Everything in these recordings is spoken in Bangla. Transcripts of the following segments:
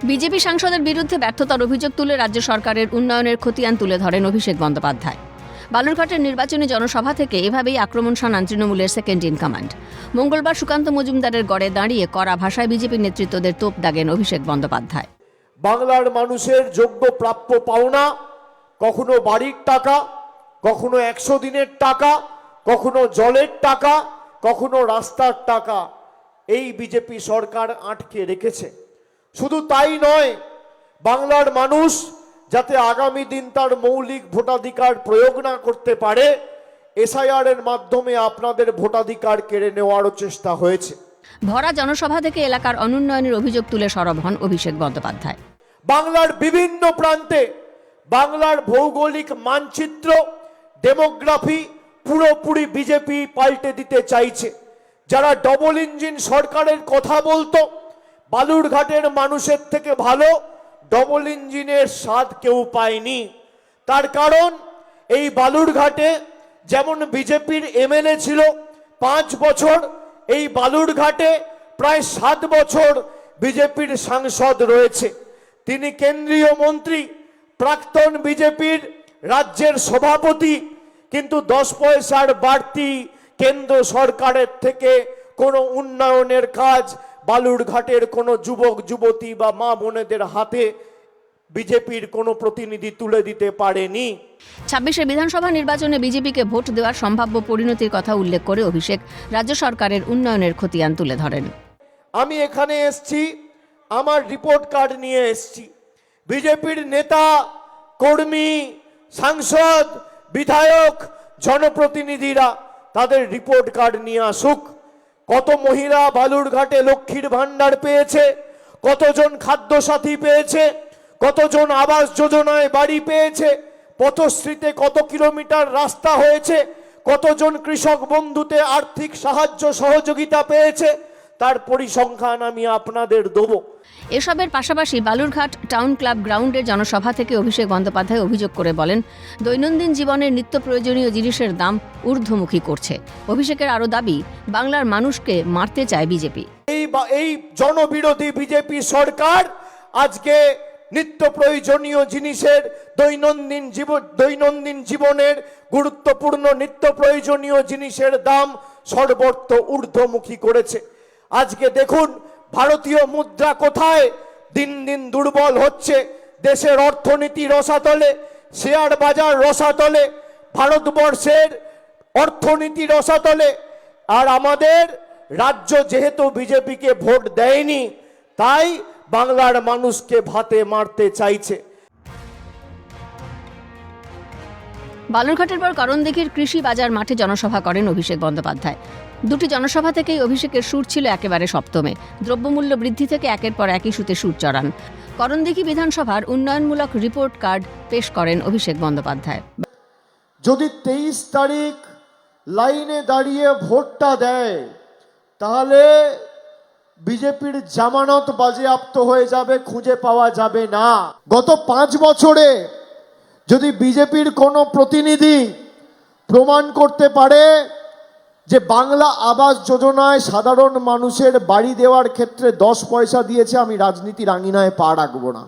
বিজেপি সাংসদের বিরুদ্ধে ব্যর্থতার অভিযোগ তুলে রাজ্য সরকারের উন্নয়নের খতিয়ান তুলে ধরেন অভিষেক বন্দ্যোপাধ্যায়। বালুরঘাটের নির্বাচনী জনসভা থেকে এভাবেই আক্রমণ শানান তৃণমূলের সেকেন্ড ইন কমান্ড। মঙ্গলবার সুকান্ত মজুমদারের গড়ে দাঁড়িয়ে কড়া ভাষায় বিজেপি নেতৃত্বদের তোপ দাগেন অভিষেক বন্দ্যোপাধ্যায়। বাংলার মানুষের যোগ্য প্রাপ্য পাওনা, কখনো বাড়ির টাকা, কখনো 100 দিনের টাকা, কখনো জলের টাকা, কখনো রাস্তার টাকা, এই বিজেপি সরকার আটকে রেখেছে। শুধু তাই নয়, বাংলার মানুষ যাতে আগামী দিন তার মৌলিক ভোটাধিকার প্রয়োগ না করতে পারে, এসআইআর এর মাধ্যমে আপনাদের ভোটাধিকার কেড়ে নেওয়ারও চেষ্টা হয়েছে। ভরা জনসভা থেকে এলাকার অনুন্নয়নের অভিযোগ তুলে সরব হন অভিষেক বন্দ্যোপাধ্যায়। বাংলার বিভিন্ন প্রান্তে বাংলার ভৌগোলিক মানচিত্র, ডেমোগ্রাফি পুরোপুরি বিজেপি পাল্টে দিতে চাইছে। যারা ডবল ইঞ্জিন সরকারের কথা বলতো, বালুরঘাটের মানুষের থেকে ভালো ডবল ইঞ্জিনের স্বাদ কেউ পায়নি। তার কারণ এই বালুরঘাটে যেমন বিজেপির এমএলএ ছিল 5 বছর, এই বালুরঘাটে প্রায় 7 বছর বিজেপির সাংসদ রয়েছে। তিনি কেন্দ্রীয় মন্ত্রী, প্রাক্তন বিজেপির রাজ্যের সভাপতি, কিন্তু 10 পয়সার বাড়তি কেন্দ্র সরকারের থেকে কোনো উন্নয়নের কাজ বালুরঘাটের কোনো যুবক যুবতী বা মা বোনেদের হাতে বিজেপির কোনো প্রতিনিধি তুলে দিতে পারেনি। 26 বিধানসভা নির্বাচনে বিজেপিকে ভোট দেওয়ার সম্ভাব্য পরিণতির কথা উল্লেখ করে অভিষেক রাজ্য সরকারের উন্নয়নের খতিয়ান তুলে ধরেন। আমি এখানে এসছি, আমার রিপোর্ট কার্ড নিয়ে এসছি। বিজেপির নেতা, কর্মী, সাংসদ, বিধায়ক, জনপ্রতিনিধিরা তাদের রিপোর্ট কার্ড নিয়ে আসুক। কত মহিলা বালুরঘাটে লক্ষ্মীর ভান্ডার পেয়েছে, কতজন খাদ্যসাথী পেয়েছে, কতজন আবাস যোজনায় বাড়ি পেয়েছে, পথশ্রীতে কত কিলোমিটার রাস্তা হয়েছে, কতজন কৃষক বন্ধুতে আর্থিক সাহায্য সহযোগিতা পেয়েছে, তার পরিসংখ্যান আমি আপনাদের দেবো। এসবের পাশাপাশি বালুরঘাট টাউন ক্লাব গ্রাউন্ডের জনসভা থেকে অভিষেক বন্দ্যোপাধ্যায় অভিযোগ করে বলেন, দৈনন্দিন জীবনের নিত্য প্রয়োজনীয় জিনিসের দাম ঊর্ধ্বমুখী করছে। অভিষেকের আরও দাবি, বাংলার মানুষকে মারতে চায় বিজেপি। এই জনবিরোধী বিজেপি সরকার আজকে নিত্য প্রয়োজনীয় জিনিসের, দৈনন্দিন জীবনের গুরুত্বপূর্ণ নিত্য প্রয়োজনীয় জিনিসের দাম সর্বত্র ঊর্ধ্বমুখী করেছে। আজকে দেখুন ভারতীয় মুদ্রা কোথায়, দিন দিন দুর্বল হচ্ছে। দেশের অর্থনীতি রসাতলে, শেয়ার বাজার রসাতলে, ভারতবর্ষের অর্থনীতি রসাতলে। আর আমাদের রাজ্য যেহেতু বিজেপিকে ভোট দেয়নি, তাই বাংলার মানুষকে ভাতে মারতে চাইছে। বালুরঘাটের পর করণদিঘির কৃষি বাজার মাঠে জনসভা করেন অভিষেক বন্দ্যোপাধ্যায়। দুটি জনসভা থেকেই অভিষেকের সুর ছিল একেবারে সপ্তমে। দ্রব্যমূল্য বৃদ্ধি থেকে একের পর একই সুতে সুর চড়ান। করণদিঘি বিধানসভার উন্নয়নমূলক রিপোর্ট কার্ড পেশ করেন অভিষেক বন্দ্যোপাধ্যায়। যদি 23 তারিখ লাইনে দাঁড়িয়ে ভোটটা দেয়, তাহলে বিজেপির জামানত বাজেয়াপ্ত হয়ে যাবে, খুঁজে পাওয়া যাবে না। গত 5 বছরে যদি বিজেপির কোনো প্রতিনিধি প্রমাণ করতে পারে যে বাংলা আবাস যোজনায় সাধারণ মানুষের বাড়ি দেওয়ার ক্ষেত্রে 10 পয়সা দিয়েছে, আমি রাজনীতির আঙিনায় পা রাখবো না।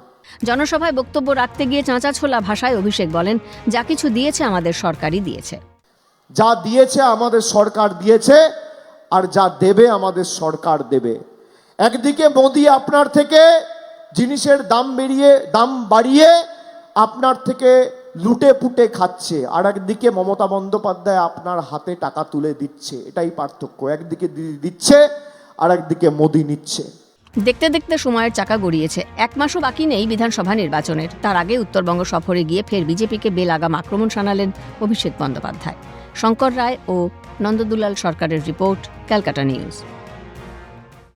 জনসভায় বক্তব্য রাখতে গিয়ে চাঁচাছোলা ভাষায় অভিষেক বলেন, যা কিছু দিয়েছে আমাদের সরকারই দিয়েছে। যা দিয়েছে আমাদের সরকার দিয়েছে, আর যা দেবে আমাদের সরকার দেবে। একদিকে মোদি আপনার থেকে জিনিসের দাম বাড়িয়ে আপনার থেকে লুটে পুটে খাচ্ছে, আর একদিকে মমতা বন্দ্যোপাধ্যায় আপনার হাতে টাকা তুলে দিচ্ছে। এটাই পার্থক্য, একদিকে দিচ্ছে আর একদিকে মোদি নিচ্ছে। দেখতে দেখতে সময়ের চাকা গড়িয়েছে। 1 মাসও বাকি নেই বিধানসভা নির্বাচনের। তার আগে উত্তরবঙ্গ সফরে গিয়ে ফের বিজেপিকে বেলাগাম আক্রমণ শানালেন অভিষেক বন্দ্যোপাধ্যায়। শঙ্কর রায় ও নন্দদুলাল সরকারের রিপোর্ট, ক্যালকাটা নিউজ।